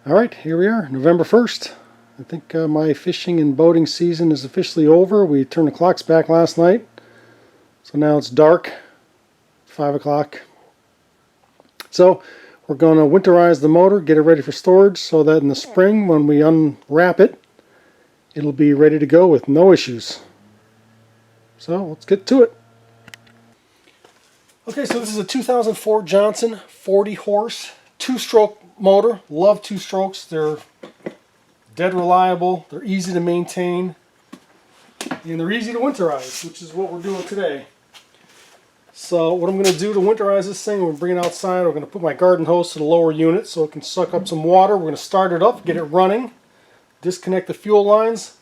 Alright, here we are, November 1st. I think my fishing and boating season is officially over. We turned the clocks back last night, so now it's dark, 5 o'clock. So we're going to winterize the motor, get it ready for storage, so that in the spring when we unwrap it, it'll be ready to go with no issues. So let's get to it. Okay, so this is a 2004 Johnson 40 horse, 2-stroke motor. Love 2 strokes. They're dead reliable, they're easy to maintain, and they're easy to winterize, which is what we're doing today. So what I'm going to do to winterize this thing, we're going to bring it outside. We're going to put my garden hose to the lower unit so it can suck up some water. We're going to start it up, get it running, disconnect the fuel lines,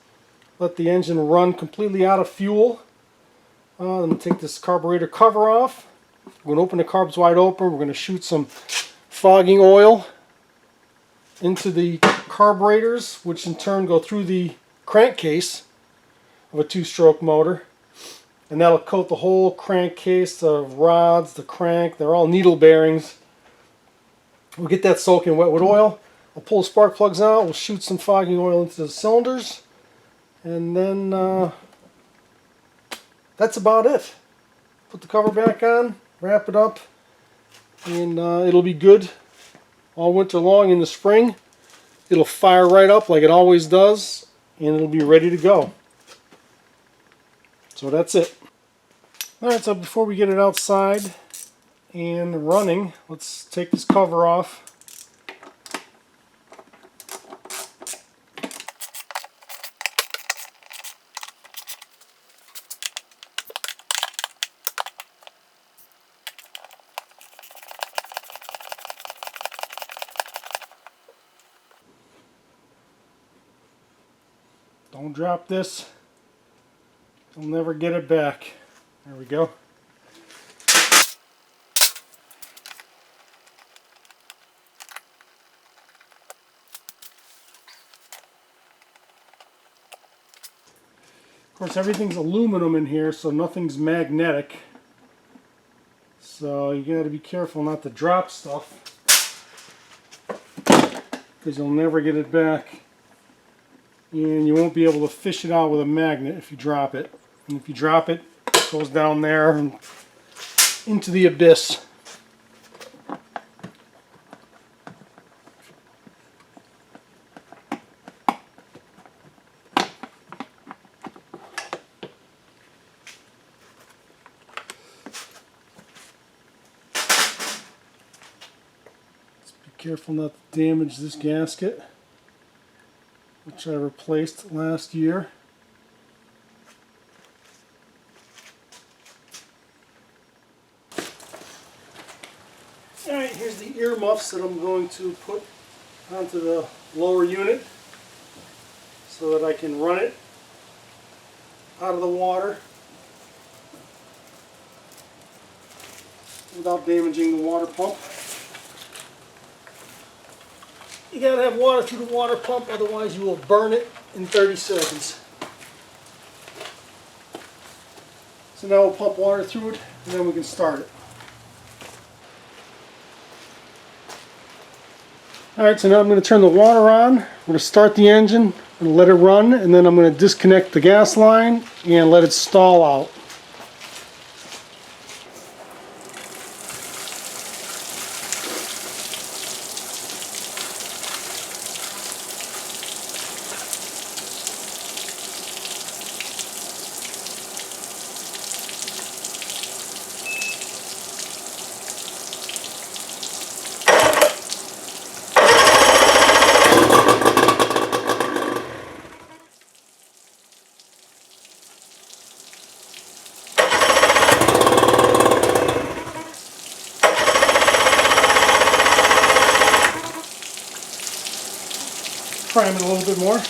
let the engine run completely out of fuel. I'm going to take this carburetor cover off. We're going to open the carbs wide open. We're going to shoot some fogging oil into the carburetors, which in turn go through the crankcase of a 2-stroke motor, and that'll coat the whole crankcase, the rods, the crank. They're all needle bearings. We'll get that soaking wet with oil. I'll pull the spark plugs out. We'll shoot some fogging oil into the cylinders, and then that's about it. Put the cover back on, wrap it up, and it'll be good all winter long. In the spring it'll fire right up like it always does, and it'll be ready to go. So that's it. Alright, so before we get it outside and running, let's take this cover off. Don't drop this. You'll never get it back. There we go. Of course, everything's aluminum in here, so nothing's magnetic. So you got to be careful not to drop stuff, because you'll never get it back. And you won't be able to fish it out with a magnet if you drop it. And if you drop it, it goes down there and into the abyss. Let's be careful not to damage this gasket, which I replaced last year. Alright, here's the earmuffs that I'm going to put onto the lower unit so that I can run it out of the water without damaging the water pump. You gotta have water through the water pump, otherwise you will burn it in 30 seconds. So now we'll pump water through it, and then we can start it. Alright, so now I'm going to turn the water on. I'm going to start the engine and let it run, and then I'm going to disconnect the gas line and let it stall out. Prime it a little bit more.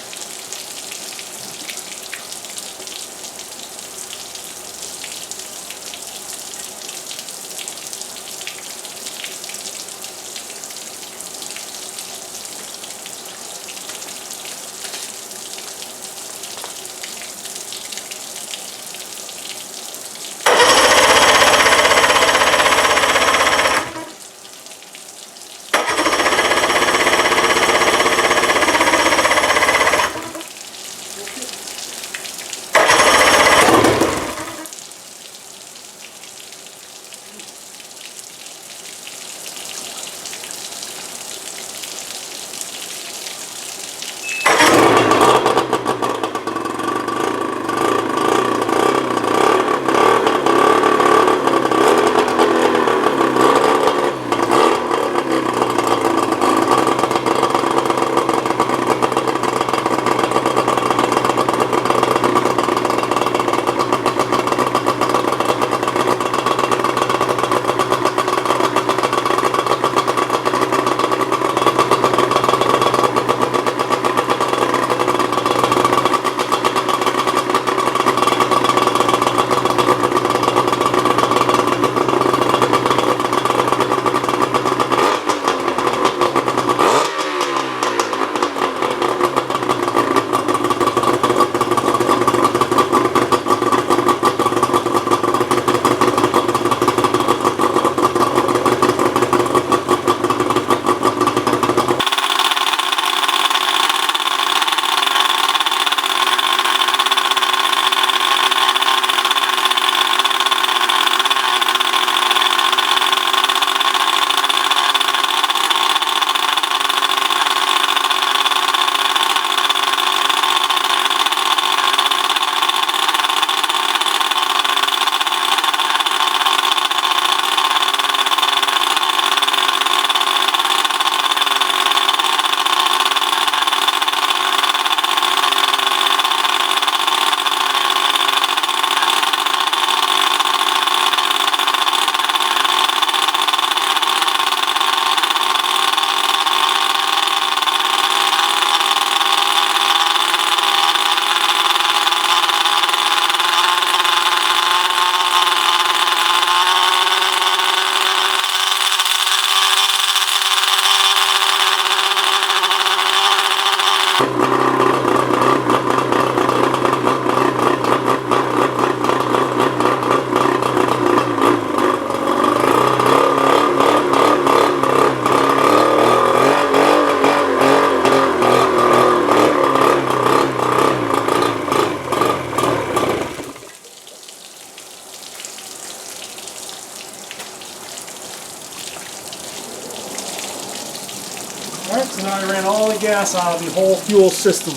Alright, so now I ran all the gas out of the whole fuel system.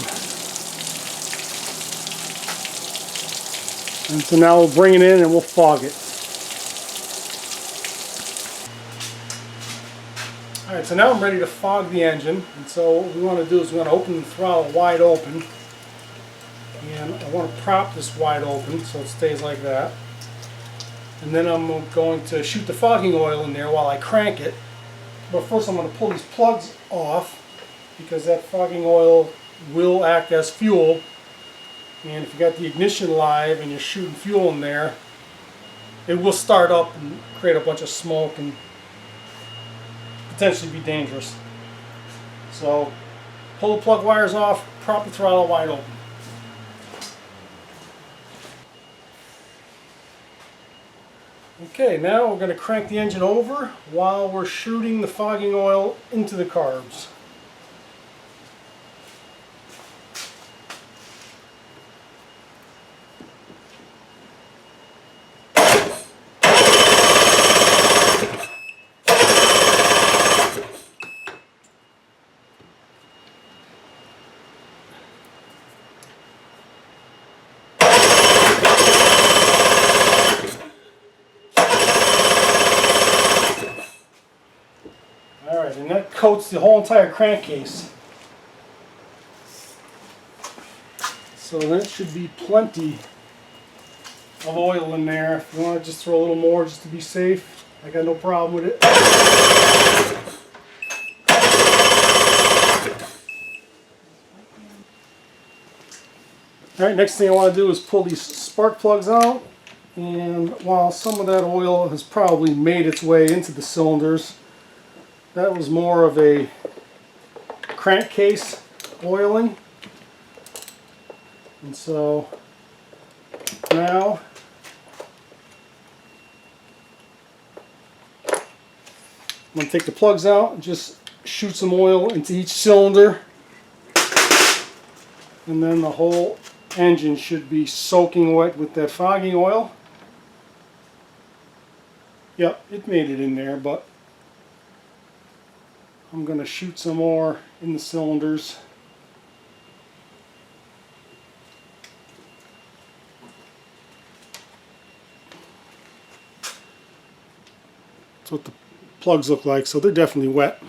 And so now we'll bring it in and we'll fog it. Alright, so now I'm ready to fog the engine. And so what we want to do is we want to open the throttle wide open. And I want to prop this wide open so it stays like that. And then I'm going to shoot the fogging oil in there while I crank it. But first I'm going to pull these plugs off because that fogging oil will act as fuel. And if you got the ignition live and you're shooting fuel in there, it will start up and create a bunch of smoke and potentially be dangerous. So pull the plug wires off, prop the throttle wide open. Okay, now we're going to crank the engine over while we're shooting the fogging oil into the carbs. Alright, and that coats the whole entire crankcase. So that should be plenty of oil in there. If you want to just throw a little more just to be safe, I got no problem with it. Alright, next thing I want to do is pull these spark plugs out. And while some of that oil has probably made its way into the cylinders, that was more of a crankcase oiling. And so now I'm going to take the plugs out and just shoot some oil into each cylinder. And then the whole engine should be soaking wet with that fogging oil. Yep, it made it in there, but I'm going to shoot some more in the cylinders. That's what the plugs look like, so they're definitely wet.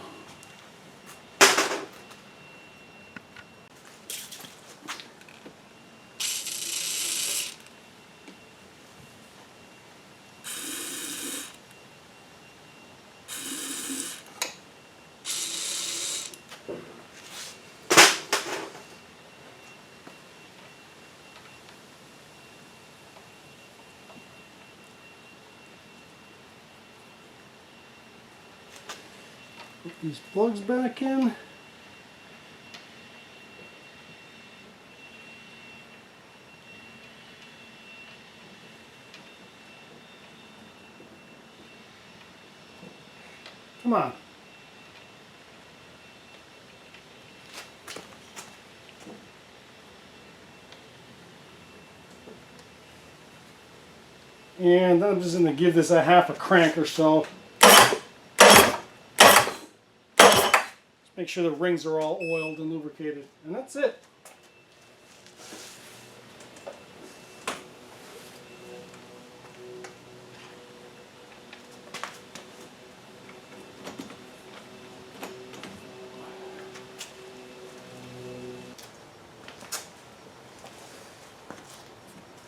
Put these plugs back in. Come on. And I'm just going to give this a half a crank or so. Make sure the rings are all oiled and lubricated. And that's it.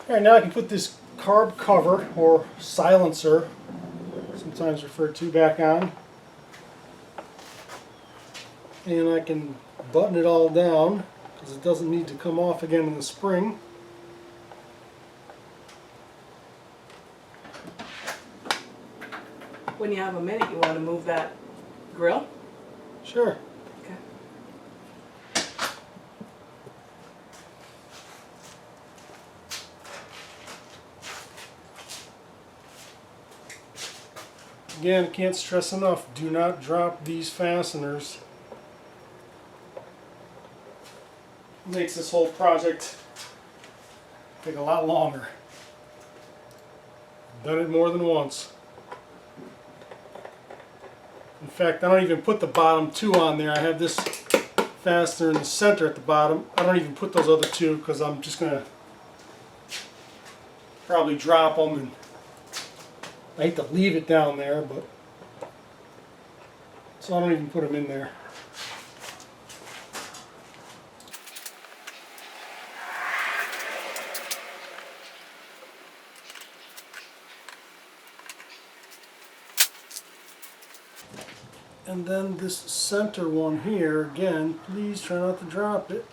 Alright, now I can put this carb cover, or silencer, sometimes referred to, back on. And I can button it all down because it doesn't need to come off again in the spring. When you have a minute, you want to move that grill? Sure. Okay. Again, I can't stress enough, do not drop these fasteners. It makes this whole project take a lot longer. Done it more than once. In fact, I don't even put the bottom two on there. I have this fastener in the center at the bottom. I don't even put those other two because I'm just going to probably drop them, and I hate to leave it down there, but so I don't even put them in there. And then this center one here, again, please try not to drop it.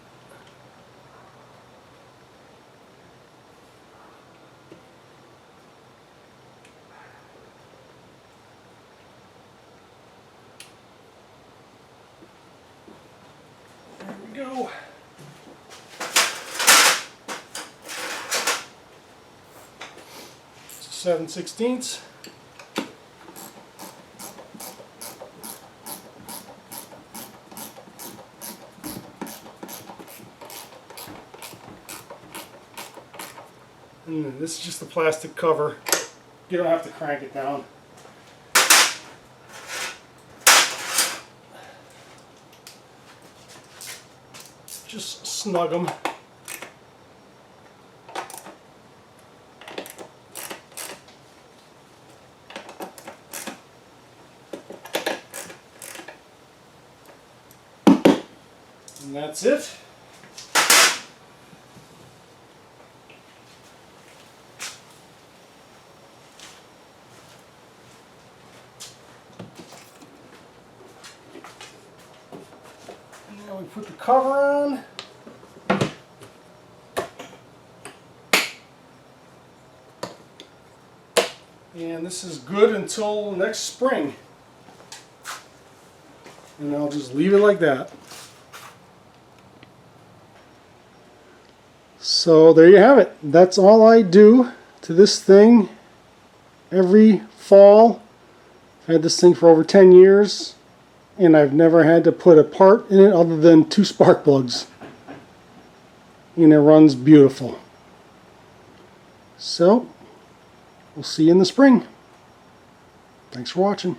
There we go. It's 7/16. And this is just the plastic cover. You don't have to crank it down. Just snug them. And that's it. Now we put the cover on. And this is good until next spring. And I'll just leave it like that. So there you have it. That's all I do to this thing every fall. I've had this thing for over 10 years. And I've never had to put a part in it other than 2 spark plugs. And it runs beautiful. So, we'll see you in the spring. Thanks for watching.